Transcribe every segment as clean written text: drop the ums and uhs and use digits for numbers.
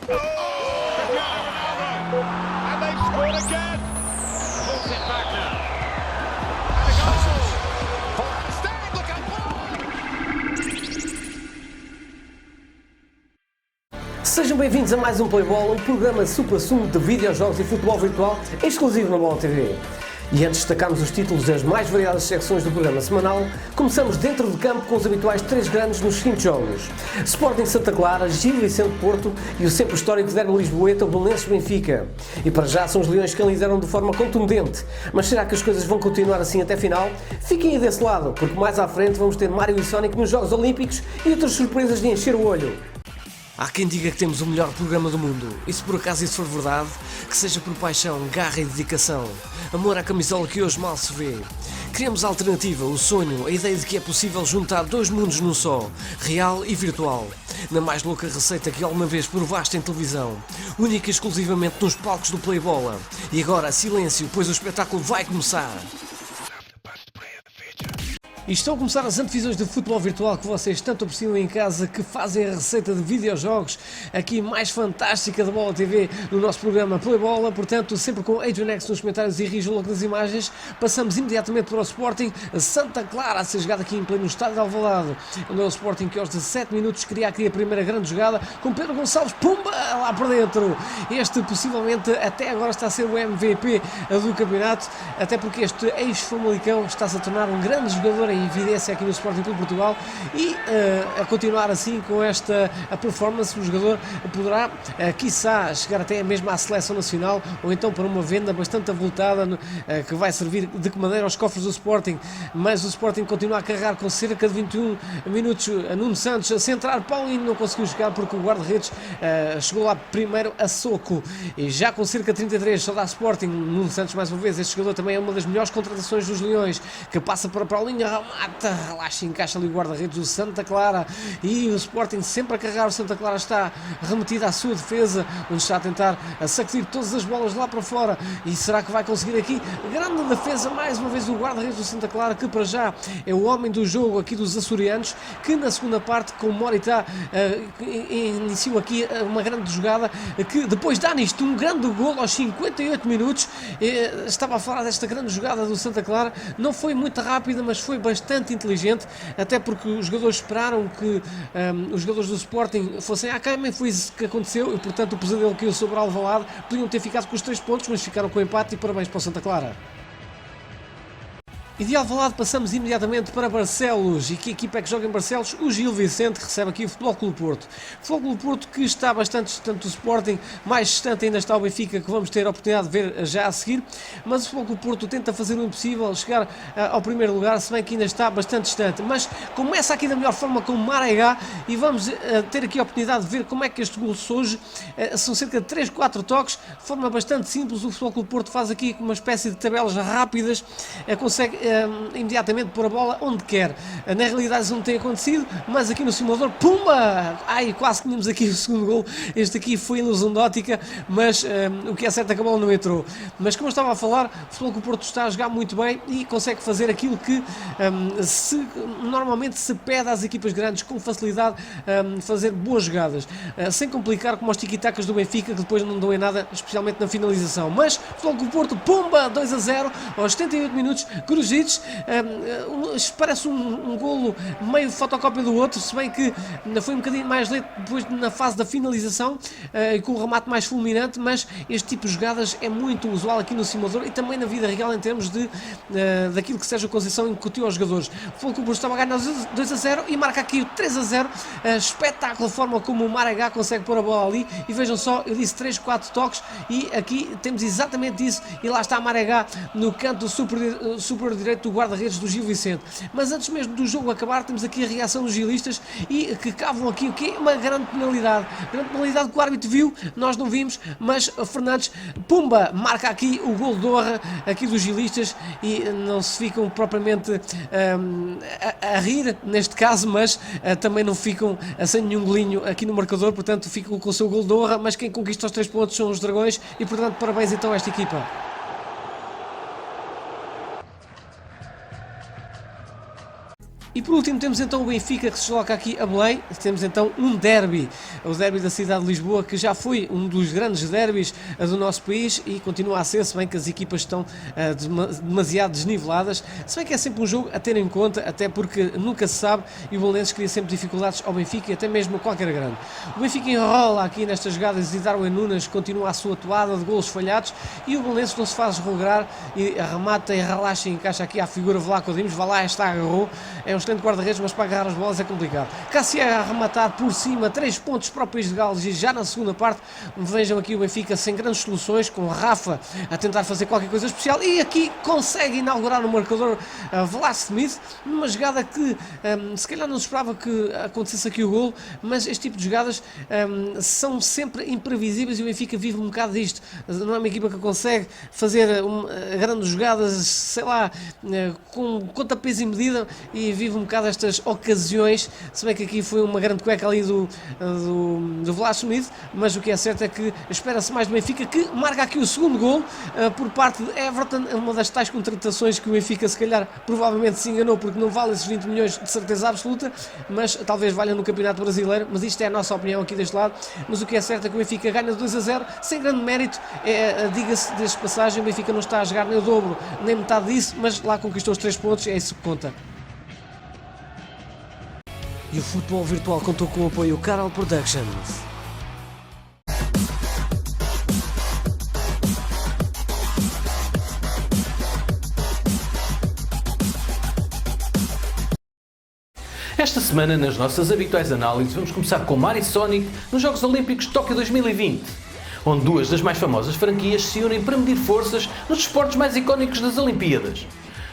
And they've scored again. Pulls it back now. And a goal. For Amsterdam, look out. Sejam bem-vindos a mais um Playbola, um programa de supra-sumo de videojogos e futebol virtual exclusivo na Bola TV. E antes de destacarmos os títulos das mais variadas secções do programa semanal, começamos dentro de campo com os habituais três grandes nos seguintes jogos: Sporting Santa Clara, Gil Vicente Porto e o sempre histórico derby lisboeta, o Belenenses Benfica. E para já são os Leões que lideram de forma contundente. Mas será que as coisas vão continuar assim até final? Fiquem aí desse lado, porque mais à frente vamos ter Mario e Sonic nos Jogos Olímpicos e outras surpresas de encher o olho. Há quem diga que temos o melhor programa do mundo, e se por acaso isso for verdade, que seja por paixão, garra e dedicação, amor à camisola que hoje mal se vê. Criamos a alternativa, o sonho, a ideia de que é possível juntar dois mundos num só, real e virtual, na mais louca receita que alguma vez provaste em televisão, única e exclusivamente nos palcos do Playbola. E agora, silêncio, pois o espetáculo vai começar! E estão a começar as antevisões de futebol virtual que vocês tanto apreciam em casa, que fazem a receita de videojogos aqui mais fantástica da Bola TV no nosso programa Playbola. Portanto, sempre com Adrian X nos comentários e Rijo logo nas imagens. Passamos imediatamente para o Sporting Santa Clara a ser jogado aqui em pleno estádio de Alvalade, onde é o Sporting que aos 17 minutos cria aqui a primeira grande jogada com Pedro Gonçalves, pumba, lá por dentro. Este possivelmente até agora está a ser o MVP do campeonato, até porque este ex-Famalicão está-se a tornar um grande jogador em evidência aqui no Sporting Clube Portugal e a continuar assim com esta performance o jogador poderá quiçá chegar até mesmo à seleção nacional ou então para uma venda bastante avultada que vai servir de que maneira aos cofres do Sporting. Mas o Sporting continua a carregar com cerca de 21 minutos. Nuno Santos a centrar, Paulinho não conseguiu chegar porque o guarda-redes chegou lá primeiro a soco, e já com cerca de 33 só dá Sporting. Nuno Santos mais uma vez, este jogador também é uma das melhores contratações dos Leões, que passa para Paulinho, mata, relaxa, encaixa ali o guarda-redes do Santa Clara, e o Sporting sempre a carregar. O Santa Clara está remetido à sua defesa, onde está a tentar sacudir todas as bolas lá para fora, e será que vai conseguir aqui? Grande defesa mais uma vez do guarda-redes do Santa Clara, que para já é o homem do jogo aqui dos açorianos, que na segunda parte com o Morita iniciou aqui uma grande jogada, que depois dá nisto um grande golo aos 58 minutos. Estava a falar desta grande jogada do Santa Clara, não foi muito rápida, mas foi bastante inteligente, até porque os jogadores esperaram que os jogadores do Sporting fossem à cama, e foi isso que aconteceu, e portanto o pesadelo caiu sobre o Alvalade. Podiam ter ficado com os 3 pontos, mas ficaram com o empate, e parabéns para o Santa Clara. E de Alvalade passamos imediatamente para Barcelos. E que equipa é que joga em Barcelos? O Gil Vicente recebe aqui o Futebol Clube Porto. Futebol Clube Porto que está bastante distante do Sporting, mais distante ainda está o Benfica, que vamos ter a oportunidade de ver já a seguir. Mas o Futebol Clube Porto tenta fazer o impossível, chegar ao primeiro lugar, se bem que ainda está bastante distante. Mas começa aqui da melhor forma com o Marega, e vamos ter aqui a oportunidade de ver como é que este gol surge. São cerca de 3, 4 toques, de forma bastante simples. O Futebol Clube Porto faz aqui uma espécie de tabelas rápidas, consegue imediatamente pôr a bola onde quer. Na realidade isso não tem acontecido, mas aqui no simulador, pumba! Ai, quase tínhamos aqui o segundo gol. Este aqui foi ilusão de ótica, mas o que é certo é que a bola não entrou. Mas como eu estava a falar, o Futebol Clube Porto está a jogar muito bem e consegue fazer aquilo que normalmente se pede às equipas grandes com facilidade, fazer boas jogadas, sem complicar como os tiki-takas do Benfica, que depois não dão em nada, especialmente na finalização. Mas o Futebol Clube Porto, pumba! 2-0 aos 78 minutos, Cruzites. Parece um golo meio fotocópia do outro, se bem que foi um bocadinho mais lento depois na fase da finalização, e com o remate mais fulminante. Mas este tipo de jogadas é muito usual aqui no simulador e também na vida real, em termos de daquilo que Sérgio Conceição incutiu aos jogadores. O Futebol Clube estava a ganhar 2-0 e marca aqui o 3-0. Espetáculo a forma como o Maragá consegue pôr a bola ali, e vejam só, eu disse 3, 4 toques, e aqui temos exatamente isso, e lá está Maragá no canto superior direito do guarda-redes do Gil Vicente. Mas antes mesmo do jogo acabar, temos aqui a reação dos gilistas, e que cavam aqui o que é uma grande penalidade que o árbitro viu, nós não vimos, mas Fernandes, pumba, marca aqui o gol de honra aqui dos gilistas, e não se ficam propriamente a rir neste caso, mas também não ficam sem nenhum golinho aqui no marcador, portanto ficam com o seu gol de honra. Mas quem conquista os 3 pontos são os Dragões, e portanto parabéns então a esta equipa. E por último temos então o Benfica que se desloca aqui a Belém, temos então um derby, o derby da cidade de Lisboa, que já foi um dos grandes derbys do nosso país e continua a ser, se bem que as equipas estão demasiado desniveladas, se bem que é sempre um jogo a ter em conta, até porque nunca se sabe e o Belenenses cria sempre dificuldades ao Benfica e até mesmo a qualquer grande. O Benfica enrola aqui nestas jogadas e Darwin Núñez continua a sua toada de golos falhados e o Belenenses não se faz rograr e arremata e relaxa e encaixa aqui à figura Vlaco Dimos, vai lá, está, agarrou, é um excelente guarda-redes, mas para agarrar as bolas é complicado. Cassier a arrematar por cima, 3 pontos para o País de Gales e já na segunda parte vejam aqui o Benfica sem grandes soluções, com Rafa a tentar fazer qualquer coisa especial e aqui consegue inaugurar no marcador Vlad Smith, numa jogada que se calhar não se esperava que acontecesse aqui o golo, mas este tipo de jogadas são sempre imprevisíveis e o Benfica vive um bocado disto, não é uma equipa que consegue fazer grandes jogadas, sei lá, com pontapés e medida e vive um bocado estas ocasiões, se bem que aqui foi uma grande cueca ali do Vlad Smith, mas o que é certo é que espera-se mais do Benfica, que marca aqui o segundo gol por parte de Everton, uma das tais contratações que o Benfica se calhar provavelmente se enganou, porque não vale esses 20 milhões de certeza absoluta, mas talvez valha no Campeonato Brasileiro, mas isto é a nossa opinião aqui deste lado, mas o que é certo é que o Benfica ganha 2-0, sem grande mérito, diga-se desta passagem, o Benfica não está a jogar nem o dobro, nem metade disso, mas lá conquistou os 3 pontos, é isso que conta. E o futebol virtual contou com o apoio Carol Productions. Esta semana, nas nossas habituais análises, vamos começar com Mario Sonic nos Jogos Olímpicos de Tóquio 2020, onde duas das mais famosas franquias se unem para medir forças nos desportos mais icónicos das Olimpíadas.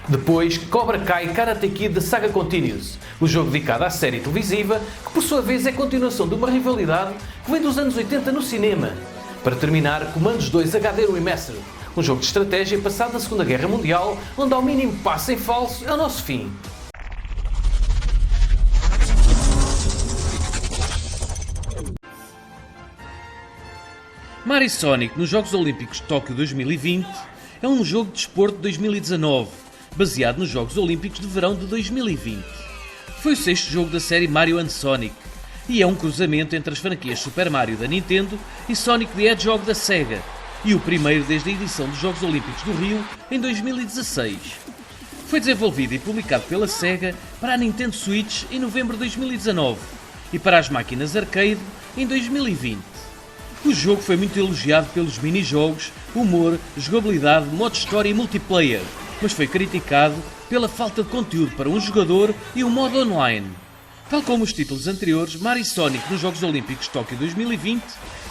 Depois, Cobra Kai Karate Kid The Saga Continues, o jogo dedicado à série televisiva, que por sua vez é continuação de uma rivalidade que vem dos anos 80 no cinema. Para terminar, Commandos 2 HD Remastered, um jogo de estratégia passado na Segunda Guerra Mundial, onde ao mínimo passo em falso é o nosso fim. Mario Sonic nos Jogos Olímpicos de Tóquio 2020 é um jogo de desporto de 2019, baseado nos Jogos Olímpicos de Verão de 2020. Foi o 6º jogo da série Mario & Sonic e é um cruzamento entre as franquias Super Mario da Nintendo e Sonic the Hedgehog da Sega, e o primeiro desde a edição dos Jogos Olímpicos do Rio em 2016. Foi desenvolvido e publicado pela Sega para a Nintendo Switch em novembro de 2019 e para as máquinas arcade em 2020. O jogo foi muito elogiado pelos mini-jogos, humor, jogabilidade, modo história e multiplayer, mas foi criticado pela falta de conteúdo para um jogador e um modo online. Tal como os títulos anteriores, Mario Sonic nos Jogos Olímpicos de Tóquio 2020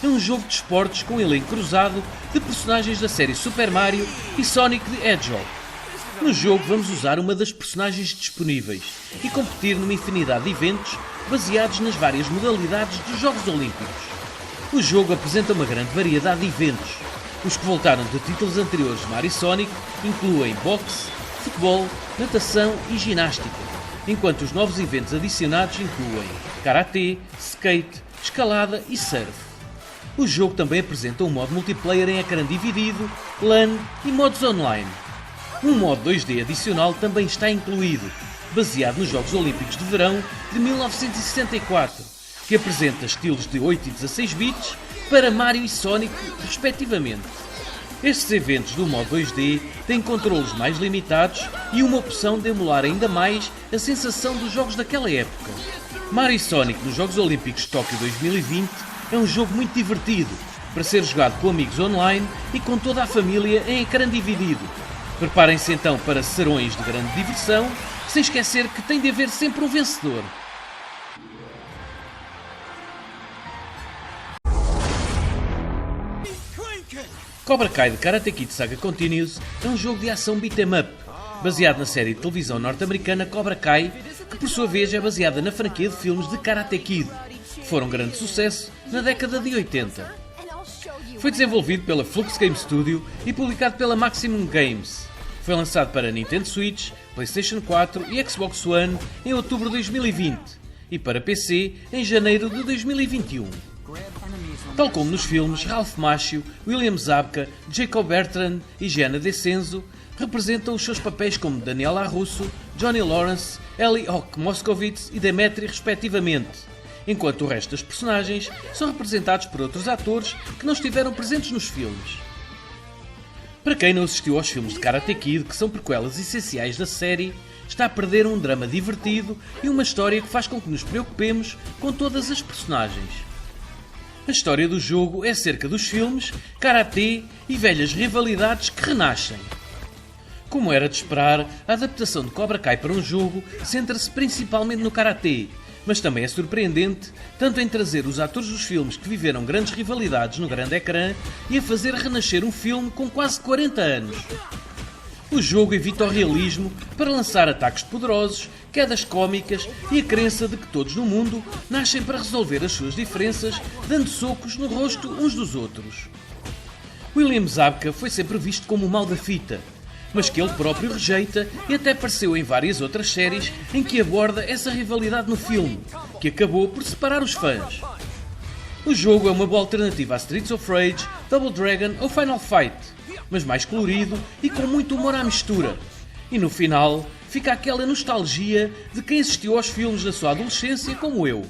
é um jogo de esportes com elenco cruzado de personagens da série Super Mario e Sonic the Hedgehog. No jogo vamos usar uma das personagens disponíveis e competir numa infinidade de eventos baseados nas várias modalidades dos Jogos Olímpicos. O jogo apresenta uma grande variedade de eventos. Os que voltaram de títulos anteriores de Mario Sonic incluem boxe, futebol, natação e ginástica, enquanto os novos eventos adicionados incluem karatê, skate, escalada e surf. O jogo também apresenta um modo multiplayer em ecrã dividido, LAN e modos online. Um modo 2D adicional também está incluído, baseado nos Jogos Olímpicos de Verão de 1964, que apresenta estilos de 8 e 16 bits para Mario e Sonic, respectivamente. Estes eventos do modo 2D têm controles mais limitados e uma opção de emular ainda mais a sensação dos jogos daquela época. Mario e Sonic nos Jogos Olímpicos de Tóquio 2020 é um jogo muito divertido, para ser jogado com amigos online e com toda a família em ecrã dividido. Preparem-se então para serões de grande diversão, sem esquecer que tem de haver sempre um vencedor. Cobra Kai The Karate Kid Saga Continues é um jogo de ação beat'em up, baseado na série de televisão norte-americana Cobra Kai, que por sua vez é baseada na franquia de filmes de Karate Kid, que foram um grande sucesso na década de 80. Foi desenvolvido pela Flux Game Studio e publicado pela Maximum Games. Foi lançado para Nintendo Switch, PlayStation 4 e Xbox One em outubro de 2020 e para PC em janeiro de 2021. Tal como nos filmes, Ralph Macchio, William Zabka, Jacob Bertrand e Gianna De Cenzo representam os seus papéis como Daniel LaRusso, Johnny Lawrence, Eli Hawk Moscovitz e Demetri respectivamente, enquanto o resto das personagens são representados por outros atores que não estiveram presentes nos filmes. Para quem não assistiu aos filmes de Karate Kid, que são prequelas essenciais da série, está a perder um drama divertido e uma história que faz com que nos preocupemos com todas as personagens. A história do jogo é acerca dos filmes, karatê e velhas rivalidades que renascem. Como era de esperar, a adaptação de Cobra Kai para um jogo centra-se principalmente no karatê, mas também é surpreendente tanto em trazer os atores dos filmes que viveram grandes rivalidades no grande ecrã e a fazer renascer um filme com quase 40 anos. O jogo evita o realismo para lançar ataques poderosos, quedas cómicas e a crença de que todos no mundo nascem para resolver as suas diferenças dando socos no rosto uns dos outros. William Zabka foi sempre visto como o mal da fita, mas que ele próprio rejeita e até apareceu em várias outras séries em que aborda essa rivalidade no filme, que acabou por separar os fãs. O jogo é uma boa alternativa a Streets of Rage, Double Dragon ou Final Fight, mas mais colorido e com muito humor à mistura. E no final, fica aquela nostalgia de quem assistiu aos filmes na sua adolescência como eu.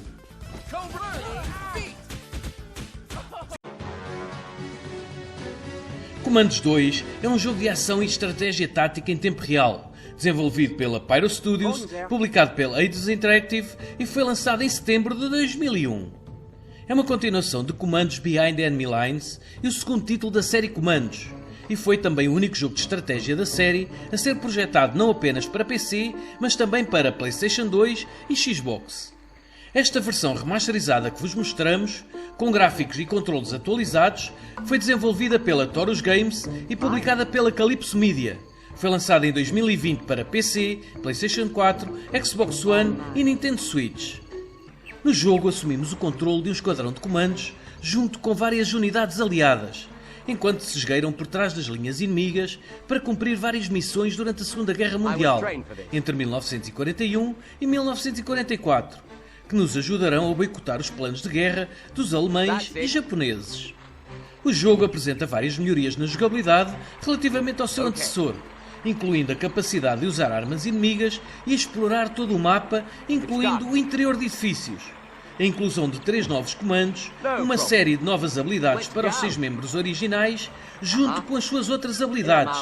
Commandos 2 é um jogo de ação e estratégia tática em tempo real, desenvolvido pela Pyro Studios, publicado pela Eidos Interactive e foi lançado em setembro de 2001. É uma continuação de Commandos Behind Enemy Lines e o segundo título da série Commandos, e foi também o único jogo de estratégia da série a ser projetado não apenas para PC, mas também para PlayStation 2 e Xbox. Esta versão remasterizada que vos mostramos, com gráficos e controles atualizados, foi desenvolvida pela Torus Games e publicada pela Calypso Media. Foi lançada em 2020 para PC, PlayStation 4, Xbox One e Nintendo Switch. No jogo assumimos o controle de um esquadrão de comandos junto com várias unidades aliadas, enquanto se esgueiram por trás das linhas inimigas para cumprir várias missões durante a Segunda Guerra Mundial, entre 1941 e 1944, que nos ajudarão a boicotar os planos de guerra dos alemães e japoneses. O jogo apresenta várias melhorias na jogabilidade relativamente ao seu antecessor, incluindo a capacidade de usar armas inimigas e explorar todo o mapa, incluindo o interior de edifícios, a inclusão de 3 novos comandos, uma série de novas habilidades para os 6 membros originais, junto com as suas outras habilidades,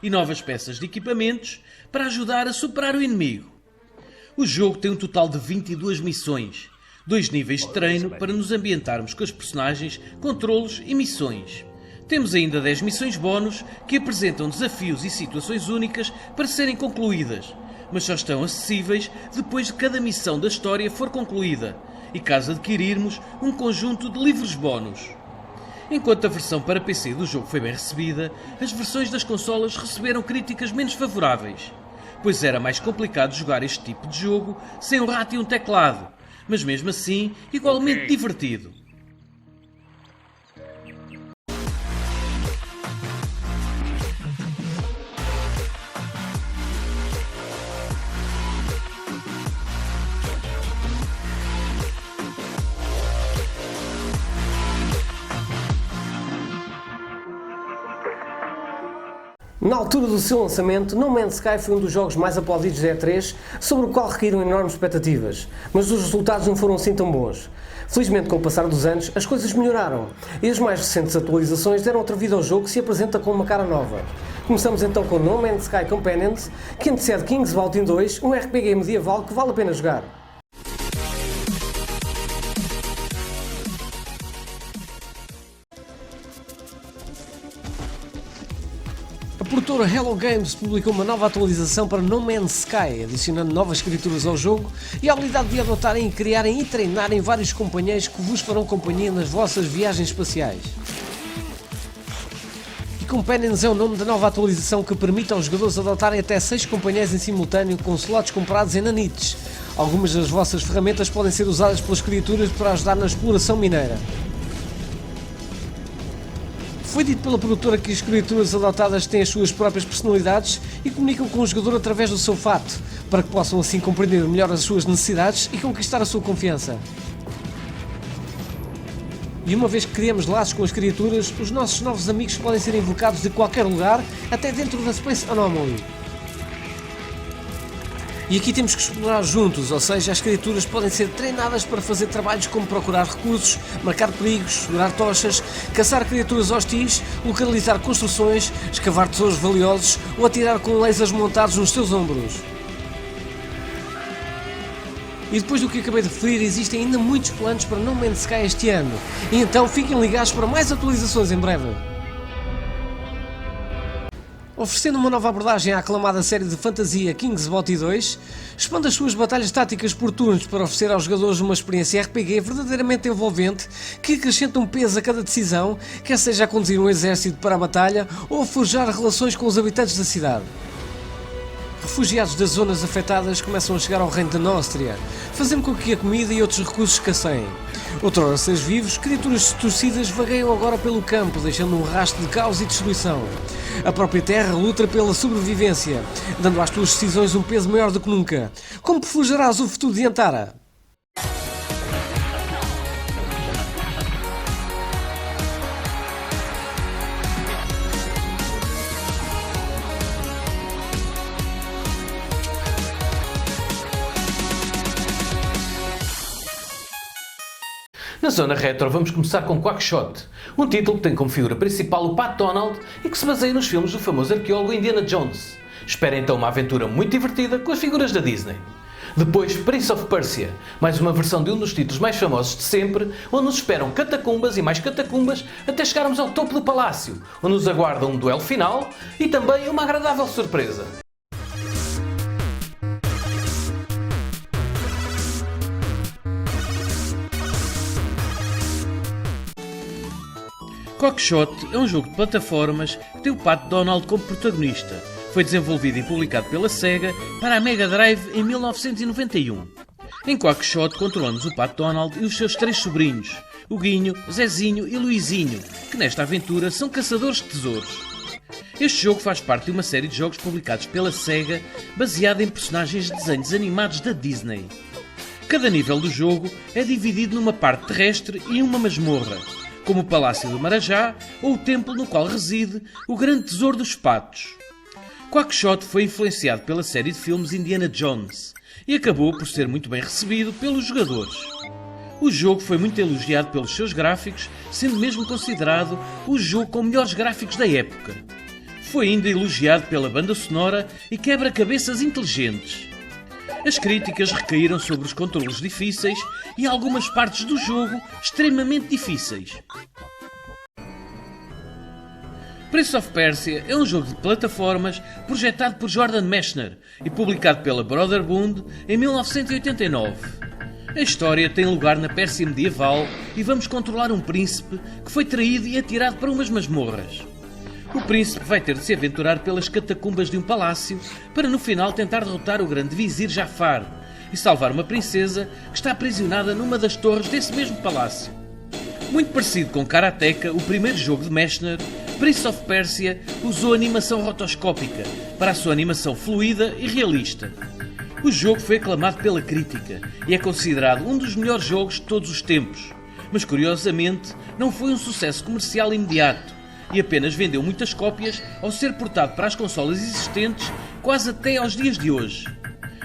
e novas peças de equipamentos para ajudar a superar o inimigo. O jogo tem um total de 22 missões, 2 níveis de treino para nos ambientarmos com os personagens, controlos e missões. Temos ainda 10 missões bónus que apresentam desafios e situações únicas para serem concluídas, mas só estão acessíveis depois de cada missão da história for concluída, e caso adquirirmos um conjunto de livros bónus. Enquanto a versão para PC do jogo foi bem recebida, as versões das consolas receberam críticas menos favoráveis, pois era mais complicado jogar este tipo de jogo sem um rato e um teclado, mas mesmo assim igualmente divertido. Na altura do seu lançamento, No Man's Sky foi um dos jogos mais aplaudidos da E3, sobre o qual recaíram enormes expectativas, mas os resultados não foram assim tão bons. Felizmente, com o passar dos anos, as coisas melhoraram, e as mais recentes atualizações deram outra vida ao jogo que se apresenta com uma cara nova. Começamos então com No Man's Sky Companions, que antecede King's Mountain 2, um RPG medieval que vale a pena jogar. A produtora Hello Games publicou uma nova atualização para No Man's Sky, adicionando novas escrituras ao jogo e a habilidade de adotarem, criarem e treinarem vários companheiros que vos farão companhia nas vossas viagens espaciais. E Companions é o nome da nova atualização que permite aos jogadores adotarem até 6 companheiros em simultâneo com slots comprados em nanites. Algumas das vossas ferramentas podem ser usadas pelas criaturas para ajudar na exploração mineira. Foi dito pela produtora que as criaturas adotadas têm as suas próprias personalidades e comunicam com o jogador através do seu fato, para que possam assim compreender melhor as suas necessidades e conquistar a sua confiança. E uma vez que criamos laços com as criaturas, os nossos novos amigos podem ser invocados de qualquer lugar, até dentro da Space Anomaly. E aqui temos que explorar juntos, ou seja, as criaturas podem ser treinadas para fazer trabalhos como procurar recursos, marcar perigos, segurar tochas, caçar criaturas hostis, localizar construções, escavar tesouros valiosos ou atirar com lasers montados nos seus ombros. E depois do que acabei de referir, existem ainda muitos planos para No Man's Sky este ano, e então fiquem ligados para mais atualizações em breve. Oferecendo uma nova abordagem à aclamada série de fantasia King's Bounty 2, expande as suas batalhas táticas por turnos para oferecer aos jogadores uma experiência RPG verdadeiramente envolvente que acrescenta um peso a cada decisão, quer seja a conduzir um exército para a batalha ou a forjar relações com os habitantes da cidade. Refugiados das zonas afetadas começam a chegar ao reino de Nostria, fazendo com que a comida e outros recursos escasseiem. Outrora seres vivos, criaturas distorcidas vagueiam agora pelo campo, deixando um rastro de caos e destruição. A própria terra luta pela sobrevivência, dando às tuas decisões um peso maior do que nunca. Como forjarás o futuro de Antara? Na zona retro vamos começar com Quackshot, um título que tem como figura principal o Pat Donald e que se baseia nos filmes do famoso arqueólogo Indiana Jones. Espera então uma aventura muito divertida com as figuras da Disney. Depois Prince of Persia, mais uma versão de um dos títulos mais famosos de sempre, onde nos esperam catacumbas e mais catacumbas até chegarmos ao topo do palácio, onde nos aguarda um duelo final e também uma agradável surpresa. Quackshot é um jogo de plataformas que tem o Pat Donald como protagonista. Foi desenvolvido e publicado pela Sega para a Mega Drive em 1991. Em Quackshot controlamos o Pat Donald e os seus 3 sobrinhos, o Guinho, Zezinho e Luizinho, que nesta aventura são caçadores de tesouros. Este jogo faz parte de uma série de jogos publicados pela Sega baseada em personagens de desenhos animados da Disney. Cada nível do jogo é dividido numa parte terrestre e uma masmorra, como o Palácio do Marajá ou o templo no qual reside o grande tesouro dos patos. Quackshot foi influenciado pela série de filmes Indiana Jones e acabou por ser muito bem recebido pelos jogadores. O jogo foi muito elogiado pelos seus gráficos, sendo mesmo considerado o jogo com melhores gráficos da época. Foi ainda elogiado pela banda sonora e quebra-cabeças inteligentes. As críticas recaíram sobre os controles difíceis e algumas partes do jogo extremamente difíceis. Prince of Persia é um jogo de plataformas projetado por Jordan Mechner e publicado pela Brotherhood em 1989. A história tem lugar na Pérsia medieval e vamos controlar um príncipe que foi traído e atirado para umas masmorras. O príncipe vai ter de se aventurar pelas catacumbas de um palácio para no final tentar derrotar o grande vizir Jafar e salvar uma princesa que está aprisionada numa das torres desse mesmo palácio. Muito parecido com Karateka, o primeiro jogo de Mechner, Prince of Persia usou animação rotoscópica para a sua animação fluida e realista. O jogo foi aclamado pela crítica e é considerado um dos melhores jogos de todos os tempos, mas curiosamente não foi um sucesso comercial imediato e apenas vendeu muitas cópias ao ser portado para as consolas existentes quase até aos dias de hoje.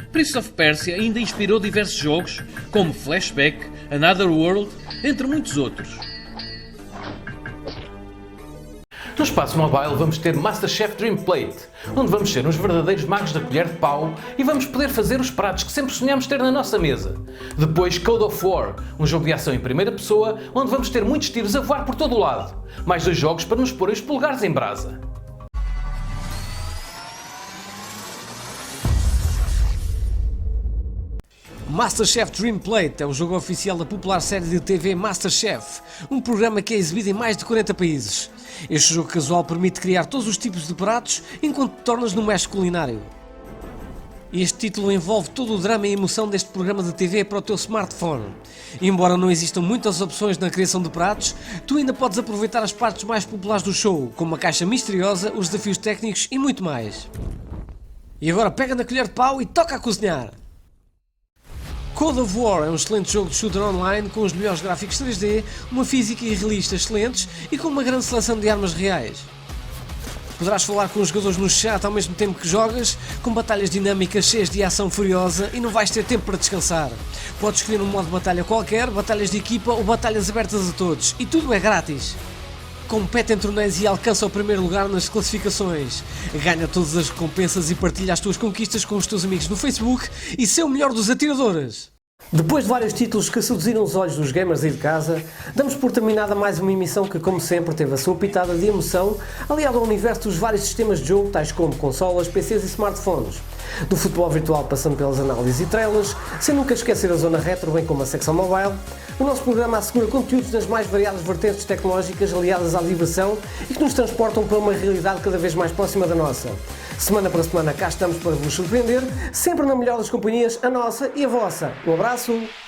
Prince of Persia ainda inspirou diversos jogos, como Flashback, Another World, entre muitos outros. No espaço mobile vamos ter MasterChef Dream Plate, onde vamos ser uns verdadeiros magos da colher de pau e vamos poder fazer os pratos que sempre sonhamos ter na nossa mesa. Depois Code of War, um jogo de ação em primeira pessoa, onde vamos ter muitos tiros a voar por todo o lado. Mais 2 jogos para nos pôr os polegares em brasa. MasterChef Dream Plate é o jogo oficial da popular série de TV MasterChef, um programa que é exibido em mais de 40 países. Este jogo casual permite criar todos os tipos de pratos enquanto te tornas no mestre culinário. Este título envolve todo o drama e emoção deste programa de TV para o teu smartphone. E embora não existam muitas opções na criação de pratos, tu ainda podes aproveitar as partes mais populares do show, como a caixa misteriosa, os desafios técnicos e muito mais. E agora pega na colher de pau e toca a cozinhar! Code of War é um excelente jogo de shooter online com os melhores gráficos 3D, uma física e realista excelentes e com uma grande seleção de armas reais. Poderás falar com os jogadores no chat ao mesmo tempo que jogas, com batalhas dinâmicas cheias de ação furiosa e não vais ter tempo para descansar. Podes escolher um modo de batalha qualquer, batalhas de equipa ou batalhas abertas a todos, e tudo é grátis. Compete em torneios e alcança o primeiro lugar nas classificações. Ganha todas as recompensas e partilha as tuas conquistas com os teus amigos no Facebook e sê o melhor dos atiradores. Depois de vários títulos que seduziram os olhos dos gamers aí de casa, damos por terminada mais uma emissão que, como sempre, teve a sua pitada de emoção, aliado ao universo dos vários sistemas de jogo, tais como consolas, PCs e smartphones. Do futebol virtual passando pelas análises e trailers, sem nunca esquecer a zona retro, bem como a secção mobile, o nosso programa assegura conteúdos das mais variadas vertentes tecnológicas aliadas à diversão e que nos transportam para uma realidade cada vez mais próxima da nossa. Semana para semana cá estamos para vos surpreender, sempre na melhor das companhias, a nossa e a vossa. Um abraço!